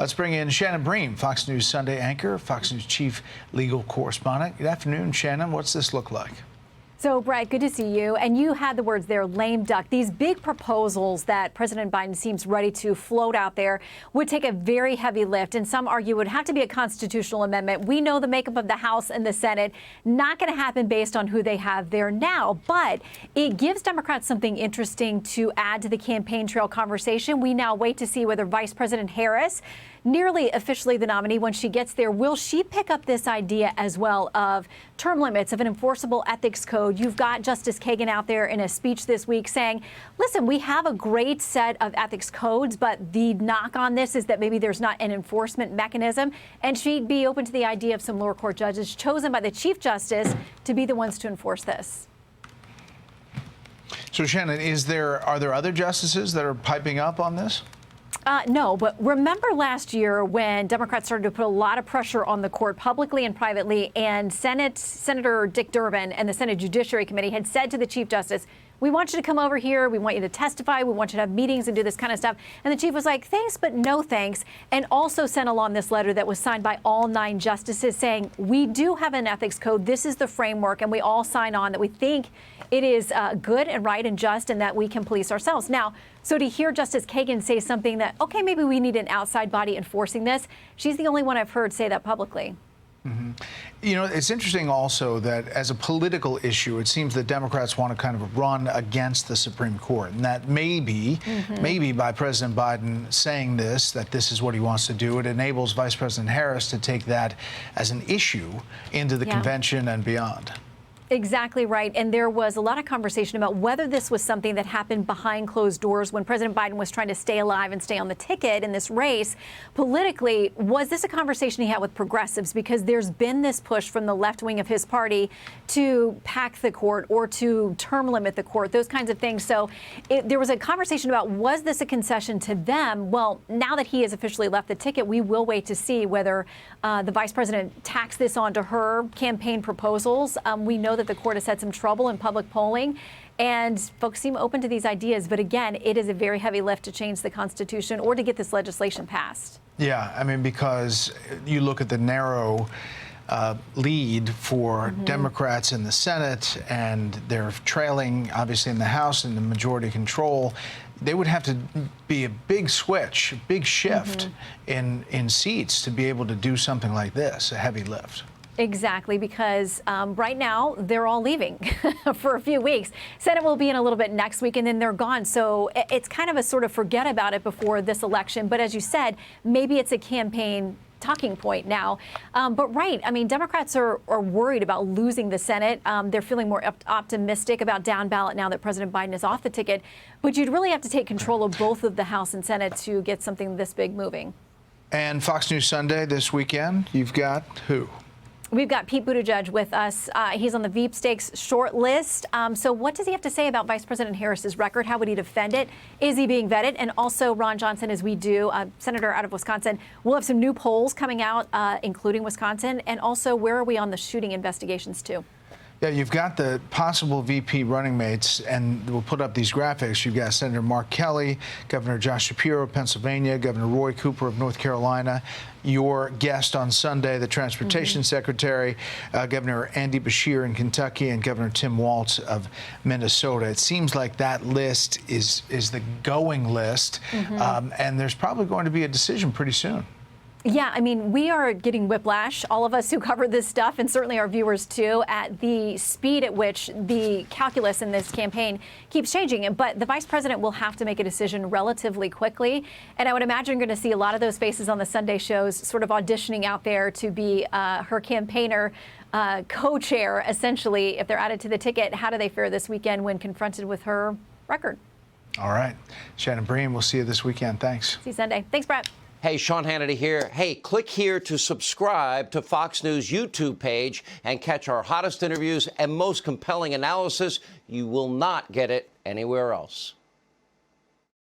Let's bring in Shannon Bream, Fox News Sunday anchor, Fox News chief legal correspondent. Good afternoon, Shannon. What's this look like? So, Brett, good to see you. And you had the words there, lame duck. These big proposals that President Biden seems ready to float out there would take a very heavy lift. And some argue would have to be a constitutional amendment. We know the makeup of the House and the Senate. Not going to happen based on who they have there now. But it gives Democrats something interesting to add to the campaign trail conversation. We now wait to see whether Vice President Harris, nearly officially the nominee when she gets there, will she pick up this idea as well of term limits, of an enforceable ethics code? You've got Justice Kagan out there in a speech this week saying, listen, we have a great set of ethics codes, but the knock on this is that maybe there's not an enforcement mechanism. And she'd be open to the idea of some lower court judges chosen by the Chief Justice to be the ones to enforce this. So, Shannon, are there other justices that are piping up on this? No, but remember last year when Democrats started to put a lot of pressure on the court publicly and privately, and Senator Dick Durbin and the Senate Judiciary Committee had said to the Chief Justice, we want you to come over here. We want you to testify. We want you to have meetings and do this kind of stuff. And the chief was like, thanks, but no thanks. And also sent along this letter that was signed by all 9 justices saying, we do have an ethics code. This is the framework. And we all sign on that we think it is good and right and just and that we can police ourselves. Now, so to hear Justice Kagan say something that, OK, maybe we need an outside body enforcing this, she's the only one I've heard say that publicly. Mm-hmm. You know, it's interesting also that as a political issue, it seems that Democrats want to kind of run against the Supreme Court, and that maybe by President Biden saying this, that this is what he wants to do, it enables Vice President Harris to take that as an issue into the convention and beyond. Exactly right. And there was a lot of conversation about whether this was something that happened behind closed doors when President Biden was trying to stay alive and stay on the ticket in this race. Politically, was this a conversation he had with progressives? Because there's been this push from the left wing of his party to pack the court or to term limit the court, those kinds of things. So there was a conversation about, was this a concession to them? Well, now that he has officially left the ticket, we will wait to see whether the vice president tacks this onto her campaign proposals. We know that the court has had some trouble in public polling, and folks seem open to these ideas. But again, it is a very heavy lift to change the Constitution or to get this legislation passed. Yeah, I mean, because you look at the narrow lead for Democrats in the Senate, and they're trailing, obviously, in the House in the majority control. They would have to be a big switch, a big shift in seats to be able to do something like this, a heavy lift. Exactly, because right now they're all leaving for a few weeks. Senate will be in a little bit next week, and then they're gone. So it's kind of a sort of forget about it before this election. But as you said, maybe it's a campaign talking point now. But right, I mean, Democrats are worried about losing the Senate. They're feeling more optimistic about down ballot now that President Biden is off the ticket. But you'd really have to take control of both of the House and Senate to get something this big moving. And Fox News Sunday this weekend, you've got who? We've got Pete Buttigieg with us. He's on the Veep Stakes short list. So what does he have to say about Vice President Harris's record? How would he defend it? Is he being vetted? And also Ron Johnson, as we do, senator out of Wisconsin. We'll have some new polls coming out, including Wisconsin. And also, where are we on the shooting investigations, too? Yeah, you've got the possible VP running mates, and we'll put up these graphics. You've got Senator Mark Kelly, Governor Josh Shapiro of Pennsylvania, Governor Roy Cooper of North Carolina, your guest on Sunday, the Transportation Secretary, Governor Andy Beshear in Kentucky, and Governor Tim Walz of Minnesota. It seems like that list is the going list, and there's probably going to be a decision pretty soon. Yeah, I mean, we are getting whiplash, all of us who cover this stuff, and certainly our viewers too, at the speed at which the calculus in this campaign keeps changing. But the vice president will have to make a decision relatively quickly. And I would imagine you're going to see a lot of those faces on the Sunday shows sort of auditioning out there to be her campaigner, co-chair, essentially, if they're added to the ticket. How do they fare this weekend when confronted with her record? All right. Shannon Bream, we'll see you this weekend. Thanks. See you Sunday. Thanks, Brett. Hey, Sean Hannity here. Hey, click here to subscribe to Fox News YouTube page and catch our hottest interviews and most compelling analysis. You will not get it anywhere else.